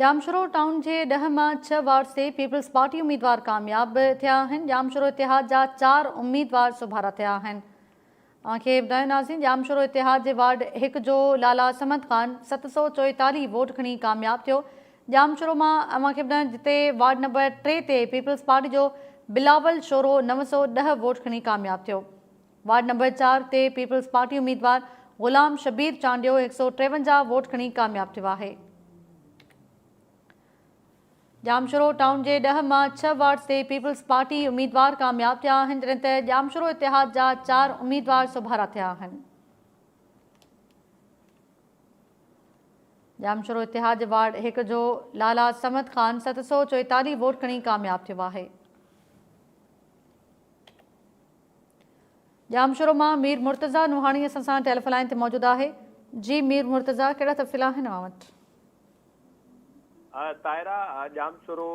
Jamshoro town के 10 मां 6 ward से पीपल्स पार्टी उम्मीदवार कामयाब थिया हैं। जामशोरो इतिहाद जा 4 उम्मीदवार सुभारा थिया हैं। आखे बुधायोसीं जामशोरो इतिहाद के वार्ड 1 जो लाला समद खान 744 वोट खणी कामयाब थियो। जामशोरो मां अमांखे बुधायां जिते वार्ड नंबर 3 ते पीपल्स पार्टी जो बिलावल शोरो 910 वोट खणी कामयाब थियो। वार्ड नंबर 4 ते पीपल्स पार्टी उम्मीदवार गुलाम शबीर चांडियो 153 वोट खणी कामयाब थियो है। जामशोरो टाउन के 10 मां 6 वार्ड से पीपल्स पार्टी उम्मीदवार कामयाब थिया हैं, जॾहिं त जामशोरो इतिहाद जा 4 उम्मीदवार सुभारा थिया हैं। जामशोरो इतिहाद वार्ड 1 जो लाला समद खान 744 वोट खणी कामयाब थियो है। जामशोरो मां मीर मुर्तज़ा नुहानी असां सां टेलीफोन लाइन ते मौजूद है। जी मीर मुर्तज़ा, कहिड़ा तफ़सील आहिनि अव्हां वटि? तायरा जामशोरो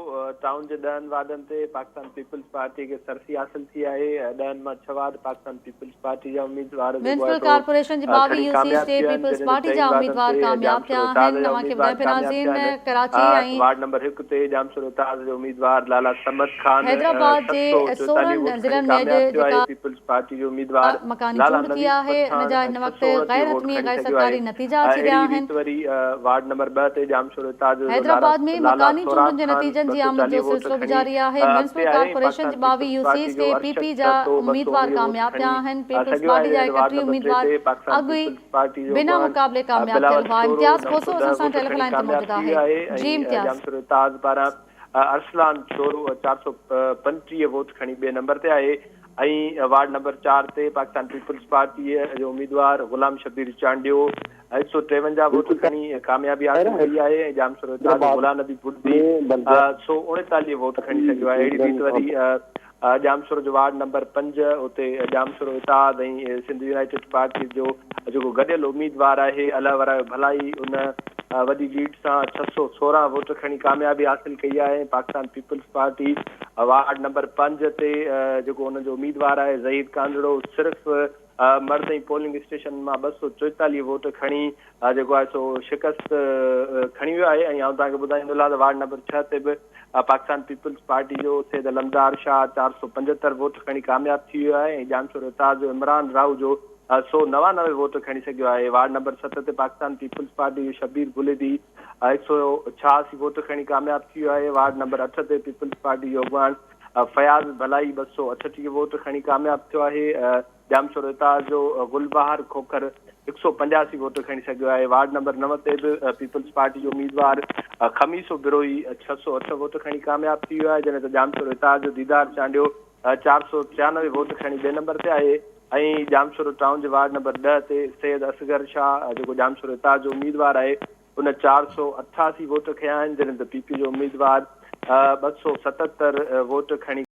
टाउन के 10 वार्डन से पाकिस्तान पीपल्स पार्टी के सरसी हासिल थी है। 10 मां 6 वार्ड पाकिस्तान पीपल्स पार्टी जा उम्मीदवार म्युनिसिपल कारपोरेशन जी 22 यूसी से पीपल्स पार्टी जा उम्मीदवार कामयाब थिया आहिनि। तव्हांखे ॿुधाए पिनाज़ीन कराची ऐं वार्ड नंबर 1 ते जामशोरो इतिहाद जो उम्मीदवार लाला समद खान हैदराबाद जे 16 ज़िलनि में जेका पीपल्स पार्टी जो उम्मीदवार मकानी चूंड थी है, इन जा हिन वक्त गैर हतमी गैर सरकारी नतीजा अची रहिया आहिनि। वार्ड नंबर 2 ते जामशोरो इतिहाद जो हैदराबाद में मकानी चूंडुनि जे नतीजनि जी आमद जो सिलसिलो बि जारी है। म्युनिसिपल कारपोरेशन जी 22 यूसी से पीपी जा उम्मीदवार कामयाब थिया आहिनि। पीपल्स पार्टी जा 31 उम्मीदवार अॻु ई बिना मुक़ाबले कामयाब थियल हुआ। इम्तियाज़ खोसो असां सां टेलीफोन लाइन ते मौजूद है। जी इम्तियाज़। जामशोरो इतिहाद पारां अरसलान चोरू 435 वोट खणी 2 नंबर ते आहे। वार्ड नंबर 4 ते पाकिस्तान पीपल्स पार्टी जो उम्मीदवार गुलाम शबीर चांडियो 153 वोट खणी कामयाबी हासिल कई है। जामशोरो इतिहाद गुलाम नबी बुर्दी 139 वोट खणी सघियो आहे। अहिड़ी रीति वरी जामशोरो जो वार्ड नंबर 5 उते जामशोरो इतिहाद ऐं सिंध यूनाइटेड पार्टी जो जेको गॾियल उम्मीदवार है अलाह वरा भलाई उन वॾी लीड सां 616 वोट खणी कामयाबी हासिल कई है। पाकिस्तान पीपल्स पार्टी वार्ड नंबर 5 ते जेको उन जो उम्मीदवार है ज़हीद कांदड़ो सिर्फ़ मर्द ऐं पोलिंग स्टेशन मां 244 वोट खणी जेको आहे सो शिकस्त खणी वियो आहे। ऐं आउं तव्हांखे ॿुधाईंदो त वार्ड नंबर 6 ते बि पाकिस्तान पीपल्स पार्टी जो सैद अलमदार शाह 475 वोट खणी कामयाब थी वियो आहे। ऐं जामशोरो इतिहाद जो इमरान राव जो 199 वोट खणी सघियो आहे। वार्ड नंबर 7 ते पाकिस्तान पीपल्स पार्टी जो शबीर गुलेदी 186 वोट खणी कामयाब थी वियो आहे। वार्ड नंबर 8 ते पीपल्स पार्टी जो अॻवान फयाज़ भलाई 238 वोट खणी कामयाब थियो आहे। जामशोरो इतिहाद जो गुलबहार खोखर 185 वोट खणी सघियो आहे। वार्ड नंबर 9 ते बि पीपल्स पार्टी जो उम्मीदवार खमीसो बिरोई 608 वोट खणी कामयाब थी वियो आहे। जॾहिं त जामशोरो इतिहाद जो दीदार चांडियो 493 वोट खणी 2 नंबर ते आहे। ऐं जामशोरो टाउन जे वार्ड नंबर 10 ते सैयद असगर शाह जेको जामशोरो इतिहाद जो उम्मीदवार आहे उन 488 वोट खया आहिनि। जॾहिं त पीपी जो उम्मीदवार 277 वोट खणी